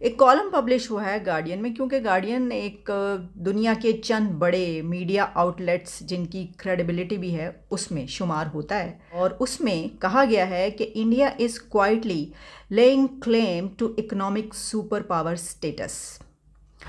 एक column publish हुआ है गार्डियन में, क्योंकि गार्डियन एक दुनिया के चंद बड़े मीडिया आउटलेट्स जिनकी क्रेडिबिलिटी भी है उसमें शुमार होता है। और उसमें कहा गया है कि India is quietly laying claim to economic super power status.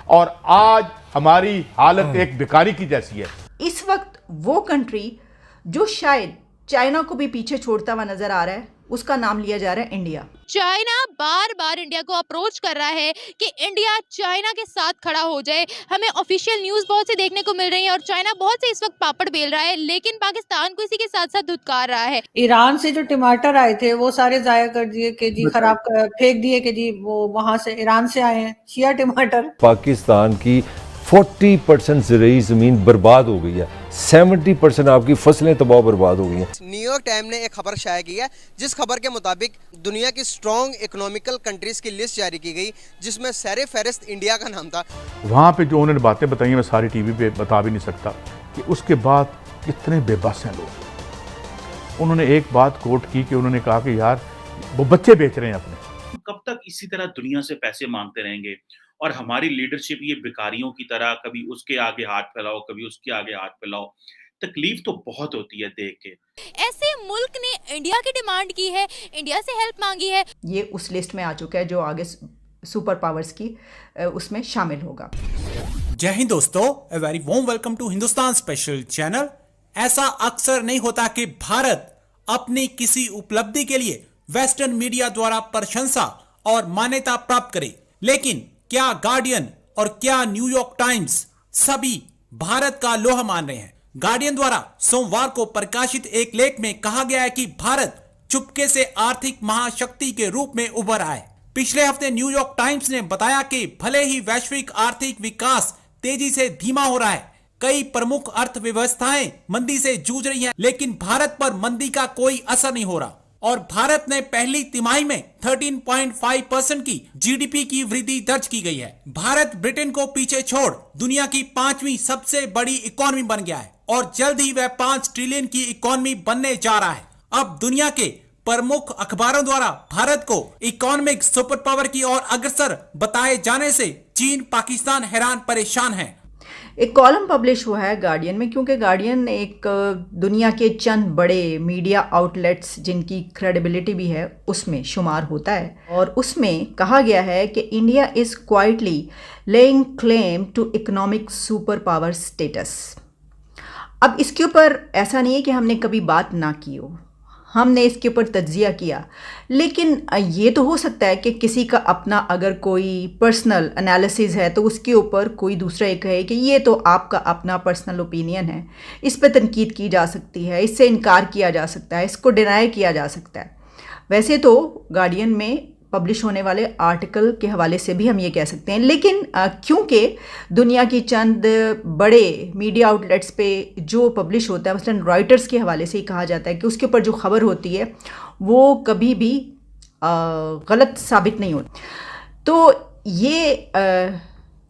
और आज हमारी हालत एक भिखारी की जैसी है। इस वक्त वो कंट्री जो शायद चाइना को भी पीछे छोड़ता हुआ नजर आ रहा है, उसका नाम लिया जा रहा है इंडिया। चाइना बार बार इंडिया को अप्रोच कर रहा है कि इंडिया चाइना के साथ खड़ा हो जाए। हमें ऑफिशियल न्यूज बहुत से देखने को मिल रही है और चाइना बहुत से इस वक्त पापड़ बेल रहा है, लेकिन पाकिस्तान को इसी के साथ साथ धुतकार रहा है। ईरान से जो टमाटर आए थे वो सारे जाया कर दिए कि जी फेंक दिए कि जी वो वहां से ईरान से आए हैं शिया टमाटर। पाकिस्तान की 40% ज़राई ज़मीन बर्बाद हो गई है, 70% आपकी फसलें तबाह बर्बाद हो गई हैं। न्यूयॉर्क टाइम ने एक खबर शाया की है, जिस खबर के मुताबिक दुनिया की स्ट्रॉन्ग इकोनॉमिकल कंट्रीज की लिस्ट जारी की गई, जिसमें सर फहरिस्त इंडिया का नाम था। वहाँ पे जो उन्होंने बातें बताई मैं सारी टीवी पे बता भी नहीं सकता कि उसके बाद कितने बेबस हैं लोग। उन्होंने एक बात कोट की कि उन्होंने कहा कि यार वो बच्चे बेच रहे हैं अपने। कब तक इसी तरह दुनिया से पैसे मांगते रहेंगे और हमारी लीडरशिप ये भिखारियों की तरह कभी उसके आगे हाथ फैलाओ कभी उसके आगे हाथ फैलाओ। तकलीफ तो बहुत होती है देख के। ऐसे मुल्क ने इंडिया की डिमांड की है, इंडिया से हेल्प मांगी है। ये उस लिस्ट में आ चुका है जो आगे सुपर पावर्स की उसमें शामिल होगा। जय हिंद दोस्तों, a very warm welcome to Hindustan special channel. ऐसा अक्सर नहीं होता कि भारत अपनी किसी उपलब्धि के लिए वेस्टर्न मीडिया द्वारा प्रशंसा और मान्यता प्राप्त करे, लेकिन क्या गार्डियन और क्या न्यूयॉर्क टाइम्स सभी भारत का लोहा मान रहे हैं। गार्डियन द्वारा सोमवार को प्रकाशित एक लेख में कहा गया है कि भारत चुपके से आर्थिक महाशक्ति के रूप में उभर आए। पिछले हफ्ते न्यूयॉर्क टाइम्स ने बताया कि भले ही वैश्विक आर्थिक विकास तेजी से धीमा हो रहा है, कई प्रमुख अर्थव्यवस्थाएं मंदी से जूझ रही हैं, लेकिन भारत पर मंदी का कोई असर नहीं हो रहा और भारत ने पहली तिमाही में 13.5% की जीडीपी की वृद्धि दर्ज की गई है। भारत ब्रिटेन को पीछे छोड़ दुनिया की 5वीं सबसे बड़ी इकोनॉमी बन गया है और जल्द ही वह 5 ट्रिलियन की इकोनॉमी बनने जा रहा है। अब दुनिया के प्रमुख अखबारों द्वारा भारत को इकोनॉमिक सुपर पावर की ओर अग्रसर बताए जाने से चीन, पाकिस्तान हैरान परेशान है। एक कॉलम पब्लिश हुआ है गार्डियन में, क्योंकि गार्डियन एक दुनिया के चंद बड़े मीडिया आउटलेट्स जिनकी क्रेडिबिलिटी भी है उसमें शुमार होता है। और उसमें कहा गया है कि India is quietly laying claim to economic super power status. अब इसके ऊपर ऐसा नहीं है कि हमने कभी बात ना की हो, हमने इसके ऊपर तज्जिया किया, लेकिन ये तो हो सकता है कि किसी का अपना अगर कोई पर्सनल एनालिसिस है तो उसके ऊपर कोई दूसरा ये कहे कि ये तो आपका अपना पर्सनल ओपिनियन है, इस पर तनकीद की जा सकती है, इससे इनकार किया जा सकता है, इसको डिनाई किया जा सकता है। वैसे तो गार्डियन में पब्लिश होने वाले आर्टिकल के हवाले से भी हम ये कह सकते हैं, लेकिन क्योंकि दुनिया की चंद बड़े मीडिया आउटलेट्स पे जो पब्लिश होता है, मसलन रॉयटर्स के हवाले से ही कहा जाता है कि उसके ऊपर जो खबर होती है वो कभी भी गलत साबित नहीं होती। तो ये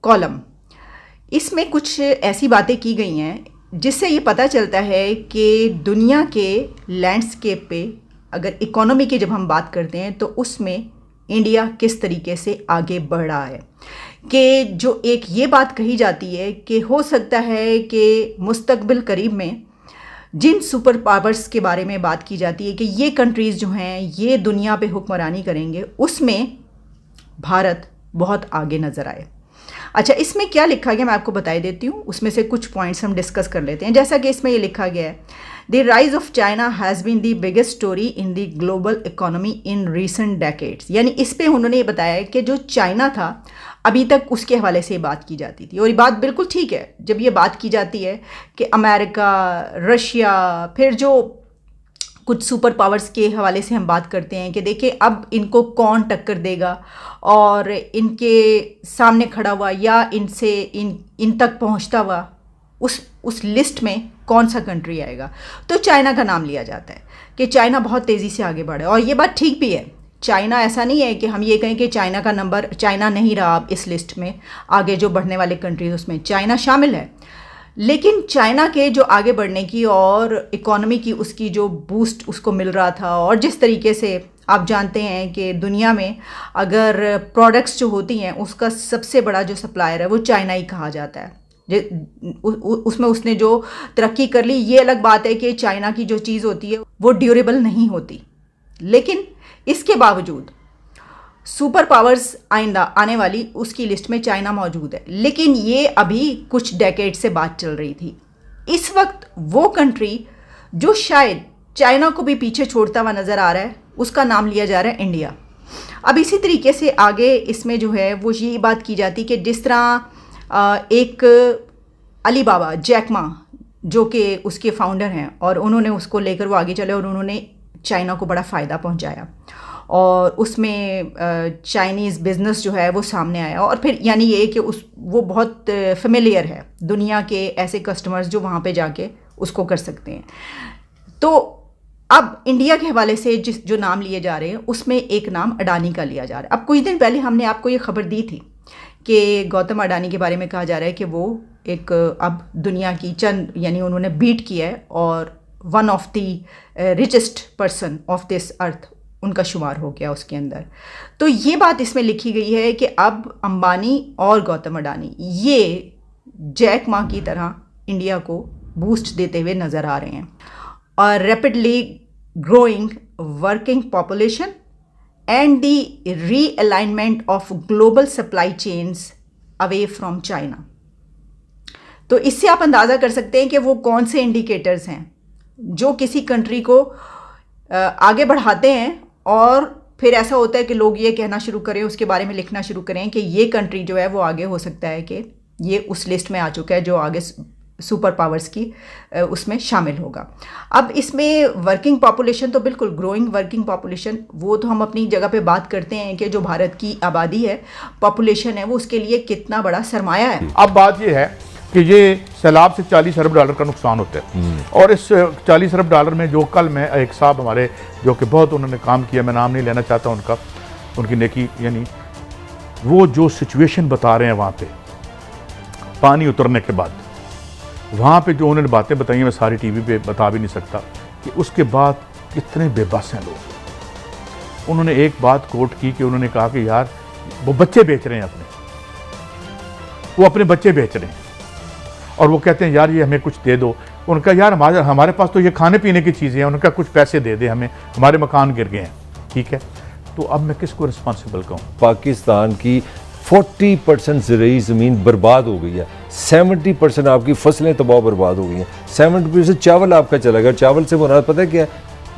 कॉलम, इसमें कुछ ऐसी बातें की गई हैं जिससे ये पता चलता है कि दुनिया के लैंडस्केप पे अगर इकोनॉमी की जब हम बात करते हैं तो उसमें इंडिया किस तरीके से आगे बढ़ रहा है। कि जो एक ये बात कही जाती है कि हो सकता है कि मुस्तकबिल करीब में जिन सुपर पावर्स के बारे में बात की जाती है कि ये कंट्रीज़ जो हैं ये दुनिया पे हुक्मरानी करेंगे, उसमें भारत बहुत आगे नज़र आए। अच्छा, इसमें क्या लिखा गया मैं आपको बता देती हूँ, उसमें से कुछ पॉइंट्स हम डिस्कस कर लेते हैं। जैसा कि इसमें ये लिखा गया है, the rise of China has been the biggest story in the global economy in recent decades. यानी इस पे उन्होंने ये बताया कि जो चाइना था अभी तक उसके हवाले से बात की जाती थी, और ये बात बिल्कुल ठीक है जब ये बात की जाती है कि अमेरिका, रशिया, फिर जो कुछ सुपर पावर्स के हवाले से हम बात करते हैं कि देखिए अब इनको कौन टक्कर देगा और इनके सामने खड़ा हुआ या इनसे इन तक पहुंचता हुआ उस लिस्ट में कौन सा कंट्री आएगा, तो चाइना का नाम लिया जाता है कि चाइना बहुत तेज़ी से आगे बढ़े। और ये बात ठीक भी है, चाइना ऐसा नहीं है कि हम ये कहें कि चाइना का नंबर, चाइना नहीं रहा अब इस लिस्ट में, आगे जो बढ़ने वाले कंट्रीज उसमें चाइना शामिल है। लेकिन चाइना के जो आगे बढ़ने की और इकोनॉमी की उसकी जो बूस्ट उसको मिल रहा था, और जिस तरीके से आप जानते हैं कि दुनिया में अगर प्रोडक्ट्स जो होती हैं उसका सबसे बड़ा जो सप्लायर है वो चाइना ही कहा जाता है। उसमें उसने जो तरक्की कर ली, ये अलग बात है कि चाइना की जो चीज़ होती है वो ड्यूरेबल नहीं होती, लेकिन इसके बावजूद सुपर पावर्स आइंदा आने वाली उसकी लिस्ट में चाइना मौजूद है। लेकिन ये अभी कुछ डेकेड से बात चल रही थी। इस वक्त वो कंट्री जो शायद चाइना को भी पीछे छोड़ता हुआ नज़र आ रहा है, उसका नाम लिया जा रहा है इंडिया। अब इसी तरीके से आगे इसमें जो है वो ये बात की जाती कि जिस तरह एक अलीबाबा जैक मा जो कि उसके फाउंडर हैं, और उन्होंने उसको लेकर वो आगे चले और उन्होंने चाइना को बड़ा फ़ायदा पहुंचाया, और उसमें चाइनीज़ बिज़नेस जो है वो सामने आया, और फिर यानी ये कि वो बहुत फेमिलियर है दुनिया के ऐसे कस्टमर्स जो वहाँ पे जाके उसको कर सकते हैं। तो अब इंडिया के हवाले से जो नाम लिए जा रहे हैं उसमें एक नाम अडानी का लिया जा रहा है। अब कुछ दिन पहले हमने आपको ये खबर दी थी कि गौतम अडानी के बारे में कहा जा रहा है कि वो एक अब दुनिया की चंद यानी उन्होंने बीट किया है और one of the richest person of this earth उनका शुमार हो गया उसके अंदर। तो ये बात इसमें लिखी गई है कि अब अंबानी और गौतम अडानी ये जैक मा की तरह इंडिया को बूस्ट देते हुए नज़र आ रहे हैं, और rapidly growing working population and the realignment of global supply chains away from China। तो इससे आप अंदाज़ा कर सकते हैं कि वो कौन से इंडिकेटर्स हैं जो किसी कंट्री को आगे बढ़ाते हैं, और फिर ऐसा होता है कि लोग ये कहना शुरू करें, उसके बारे में लिखना शुरू करें कि ये कंट्री जो है वो आगे हो सकता है कि ये उस लिस्ट में आ चुका है जो आगे सुपर पावर्स की उसमें शामिल होगा। अब इसमें वर्किंग पॉपुलेशन तो बिल्कुल ग्रोइंग वर्किंग पॉपुलेशन, वो तो हम अपनी जगह पे बात करते हैं कि जो भारत की आबादी है, पॉपुलेशन है, वो उसके लिए कितना बड़ा सरमाया है। अब बात ये है कि ये सैलाब से 40 अरब डॉलर का नुकसान होता है, और इस 40 अरब डॉलर में जो कल में एक साहब हमारे जो कि बहुत उन्होंने काम किया, मैं नाम नहीं लेना चाहता उनका, उनकी नेकी, यानी वो जो सिचुएशन बता रहे हैं वहाँ पे पानी उतरने के बाद, वहाँ पे जो उन्होंने बातें बताई मैं सारी टीवी पे बता भी नहीं सकता कि उसके बाद कितने बेबस हैं लोग। उन्होंने एक बात कोट की कि उन्होंने कहा कि यार वो बच्चे बेच रहे हैं वो अपने बच्चे बेच रहे हैं, और वो कहते हैं यार ये हमें कुछ दे दो। उनका यार हमारे पास तो ये खाने पीने की चीज़ें हैं, उनका कुछ पैसे दे दे हमें, हमारे मकान गिर गए हैं, ठीक है। तो अब मैं किसको रिस्पॉन्सिबल कहूँ? पाकिस्तान की 40% ज़रूरी ज़मीन बर्बाद हो गई है, 70% आपकी फसलें तबाह बर्बाद हो गई हैं, 70% चावल आपका चला गया। चावल से मुराद पता है क्या है?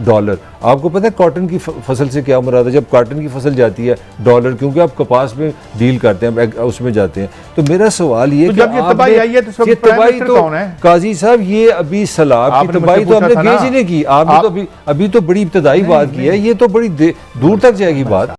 डॉलर। आपको पता है कॉटन की फसल से क्या मुराद है? जब कॉटन की फसल जाती है डॉलर, क्योंकि आप कपास में डील करते हैं, उसमें जाते हैं। तो मेरा सवाल ये कि जब ये तबाही आई है तो सब तबाही तो काजी साहब, ये अभी सैलाब की तबाही तो हमने गेज ही नहीं की। आपने तो अभी तो बड़ी इब्तदाई बात की है, ये तो बड़ी दूर तक जाएगी बात।